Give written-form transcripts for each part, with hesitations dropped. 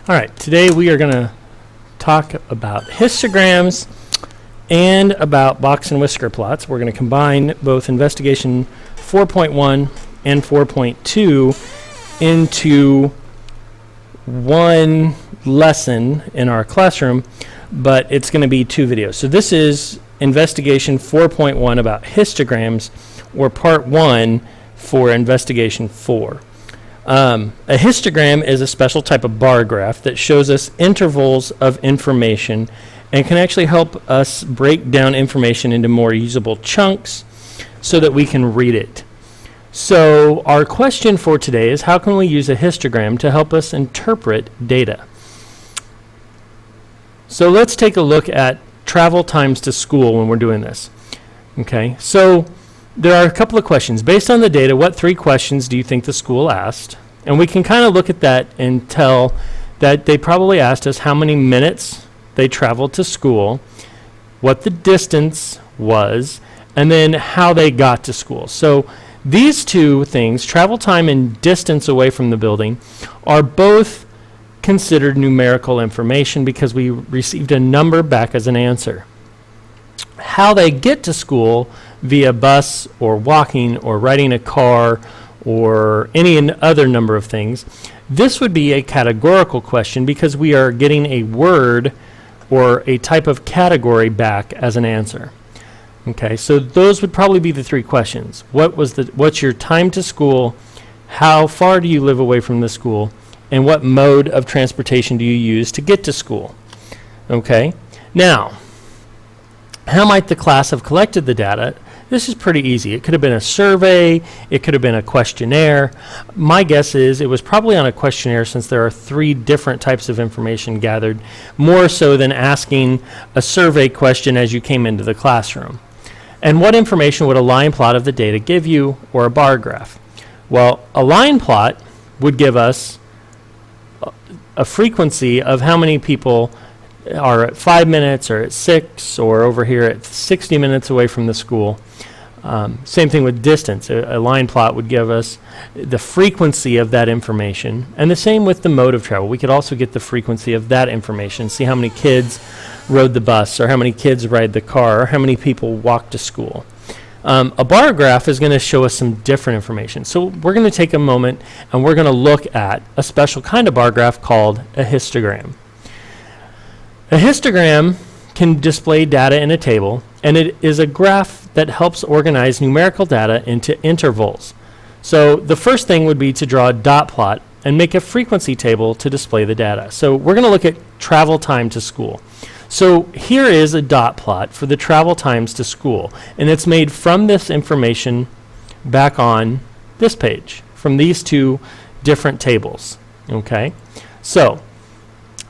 All right, today we are going to talk about histograms and about box and whisker plots. We're going to combine both investigation 4.1 and 4.2 into one lesson in our classroom, but it's going to be two videos. So this is investigation 4.1 about histograms, or part 1 for investigation 4. A histogram is a special type of bar graph that shows us intervals of information and can actually help us break down information into more usable chunks so that we can read it. So our question for today is, how can we use a histogram to help us interpret data? So let's take a look at travel times to school when we're doing this. Okay, so there are a couple of questions. Based on the data, what 3 questions do you think the school asked? And we can kind of look at that and tell that they probably asked us how many minutes they traveled to school, what the distance was, and then how they got to school. So these two things, travel time and distance away from the building, are both considered numerical information because we received a number back as an answer. How they get to school via bus or walking or riding a car or any other number of things, this would be a categorical question because we are getting a word or a type of category back as an answer. Okay, so those would probably be the 3 questions. What's your time to school? How far do you live away from the school? And what mode of transportation do you use to get to school? Okay, now, how might the class have collected the data? This is pretty easy. It could have been a survey. It could have been a questionnaire. My guess is it was probably on a questionnaire, since there are 3 different types of information gathered, more so than asking a survey question as you came into the classroom. And what information would a line plot of the data give you, or a bar graph? Well, a line plot would give us a frequency of how many people are at 5 minutes or at 6 or over here at 60 minutes away from the school. Same thing with distance. A line plot would give us the frequency of that information, and the same with the mode of travel. We could also get the frequency of that information, see how many kids rode the bus or how many kids ride the car or how many people walk to school. A bar graph is going to show us some different information. So we're going to take a moment and we're going to look at a special kind of bar graph called a histogram. A histogram can display data in a table, and it is a graph that helps organize numerical data into intervals. So the first thing would be to draw a dot plot and make a frequency table to display the data. So we're going to look at travel time to school. So here is a dot plot for the travel times to school, and it's made from this information back on this page, from these 2 different tables. Okay, so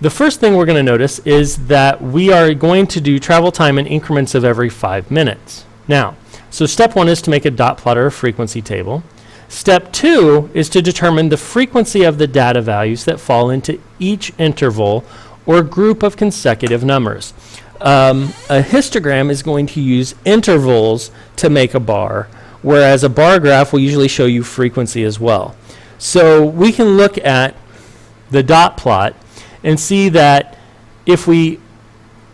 the first thing we're going to notice is that we are going to do travel time in increments of every 5 minutes. Now, so step 1 is to make a dot plot or a frequency table. Step 2 is to determine the frequency of the data values that fall into each interval or group of consecutive numbers. A histogram is going to use intervals to make a bar, whereas a bar graph will usually show you frequency as well. So we can look at the dot plot and see that if we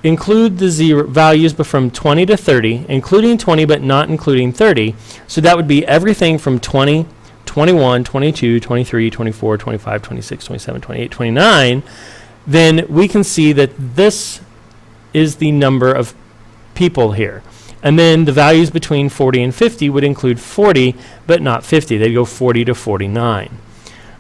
include the values from 20 to 30, including 20 but not including 30, so that would be everything from 20, 21, 22, 23, 24, 25, 26, 27, 28, 29, then we can see that this is the number of people here. And then the values between 40 and 50 would include 40 but not 50. They'd go 40 to 49.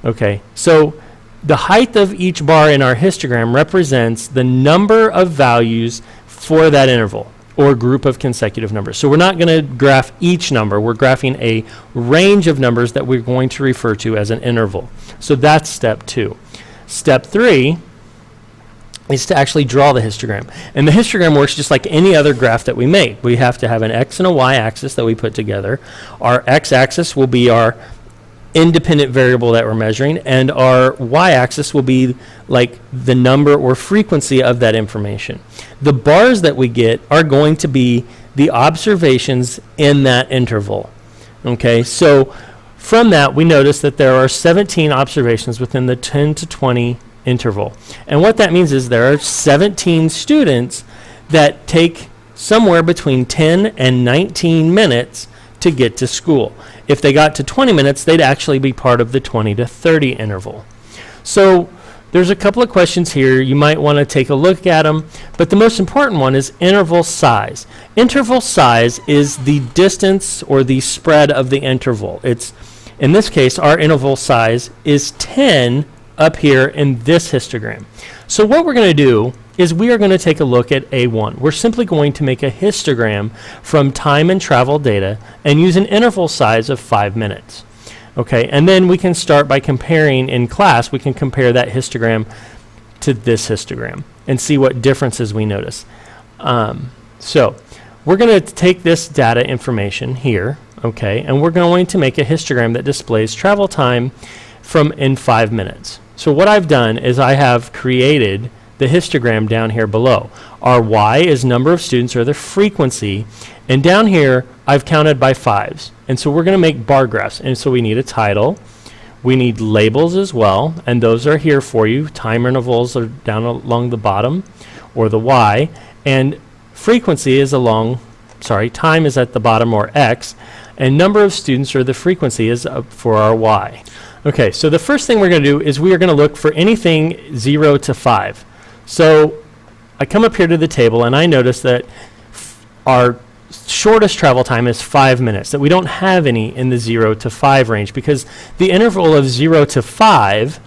Okay, so the height of each bar in our histogram represents the number of values for that interval or group of consecutive numbers. So we're not going to graph each number. We're graphing a range of numbers that we're going to refer to as an interval. So that's step 2. Step 3 is to actually draw the histogram. And the histogram works just like any other graph that we make. We have to have an X and a Y axis that we put together. Our X axis will be our independent variable that we're measuring, and our y-axis will be like the number or frequency of that information. The bars that we get are going to be the observations in that interval. Okay, so from that we notice that there are 17 observations within the 10 to 20 interval. And what that means is there are 17 students that take somewhere between 10 and 19 minutes to get to school. If they got to 20 minutes, they'd actually be part of the 20 to 30 interval. So there's a couple of questions here. You might want to take a look at them, but the most important one is interval size. Interval size is the distance or the spread of the interval. It's, in this case, our interval size is 10 up here in this histogram. So what we're going to do is we are going to take a look at A1. We're simply going to make a histogram from time and travel data and use an interval size of 5 minutes. Okay, and then we can start by comparing in class. We can compare that histogram to this histogram and see what differences we notice. So we're going to take this data information here, okay, and we're going to make a histogram that displays travel time from in 5 minutes. So what I've done is I have created the histogram down here below. Our Y is number of students, or the frequency, and down here I've counted by 5s. And so we're going to make bar graphs, and so we need a title, we need labels as well, and those are here for you. Time intervals are down along the bottom, or the Y, and frequency is time is at the bottom, or X, and number of students, or the frequency, is up for our Y. Okay, so the first thing we're going to do is we are going to look for anything 0 to 5. So I come up here to the table and I notice that our shortest travel time is 5 minutes, that we don't have any in the 0 to 5 range, because the interval of 0 to 5,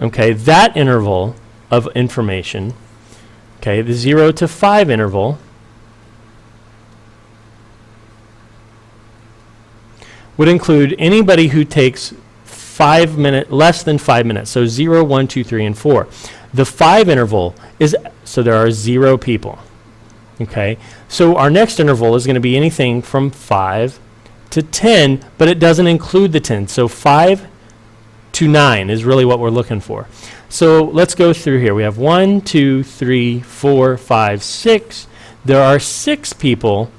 okay, that interval of information, okay, the 0 to 5 interval would include anybody who takes less than 5 minutes, so 0, 1, 2, 3, and 4. The 5 interval is, so there are 0 people. Okay, so our next interval is going to be anything from 5 to 10, but it doesn't include the 10. So 5 to 9 is really what we're looking for. So let's go through here. We have 1, 2, 3, 4, 5, 6. There are 6 people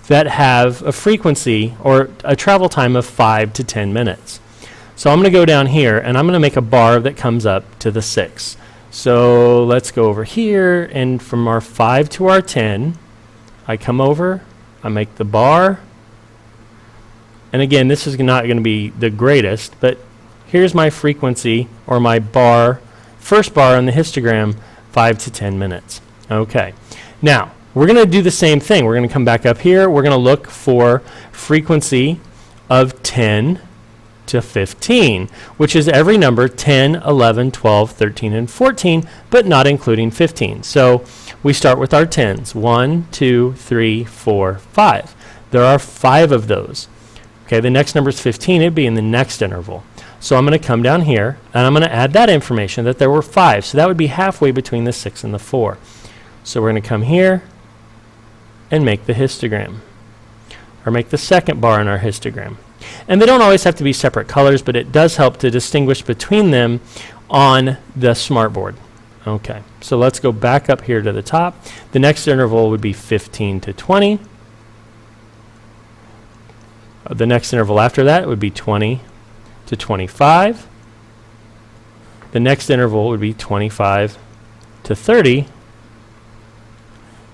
that have a frequency or a travel time of 5 to 10 minutes. So I'm going to go down here and I'm going to make a bar that comes up to the 6. So let's go over here, and from our 5 to our 10, I come over, I make the bar, and again, this is not going to be the greatest, but here's my frequency, or my bar, first bar on the histogram, 5 to 10 minutes. Okay, now we're going to do the same thing. We're going to come back up here, we're going to look for frequency of 10 to 15, which is every number 10, 11, 12, 13, and 14, but not including 15. So we start with our 10s. 1, 2, 3, 4, 5. There are 5 of those. Okay, the next number is 15. It'd be in the next interval. So I'm going to come down here, and I'm going to add that information that there were 5. So that would be halfway between the 6 and the 4. So we're going to come here and make the histogram, or make the second bar in our histogram. And they don't always have to be separate colors, but it does help to distinguish between them on the smartboard. Okay, so let's go back up here to the top. The next interval would be 15 to 20. The next interval after that would be 20 to 25. The next interval would be 25 to 30.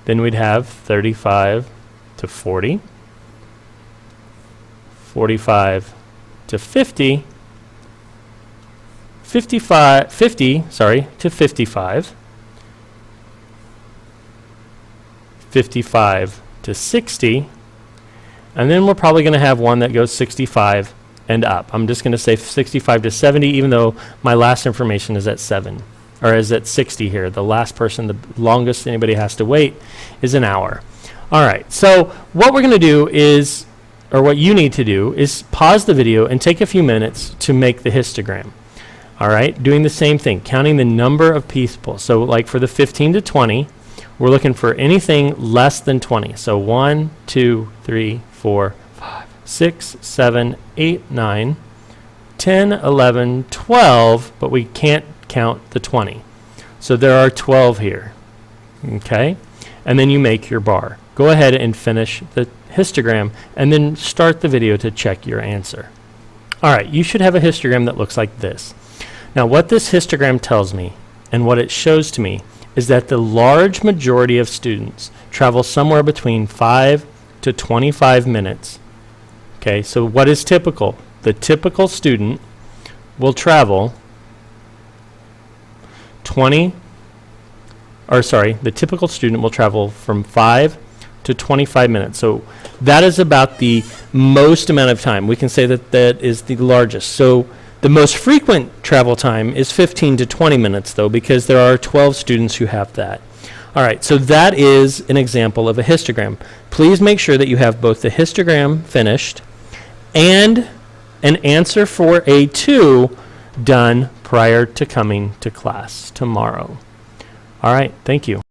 Then we'd have 35 to 40. 45 to 50, 50 to 55, 55 to 60, and then we're probably going to have one that goes 65 and up. I'm just going to say 65 to 70, even though my last information is at 7, or is at 60 here. The last person, the longest anybody has to wait, is an hour. All right, so what we're going to do is, or what you need to do, is pause the video and take a few minutes to make the histogram. All right, doing the same thing, counting the number of people. So like for the 15 to 20, we're looking for anything less than 20. So 1, 2, 3, 4, 5, 6, 7, 8, 9, 10, 11, 12, but we can't count the 20. So there are 12 here. Okay, and then you make your bar. Go ahead and finish the histogram and then start the video to check your answer. All right, you should have a histogram that looks like this. Now, what this histogram tells me and what it shows to me is that the large majority of students travel somewhere between 5 to 25 minutes. Okay, so what is typical? The typical student will travel the typical student will travel from 5 to 25 minutes. So that is about the most amount of time. We can say that that is the largest. So the most frequent travel time is 15 to 20 minutes, though, because there are 12 students who have that. All right, so that is an example of a histogram. Please make sure that you have both the histogram finished and an answer for A2 done prior to coming to class tomorrow. All right, thank you.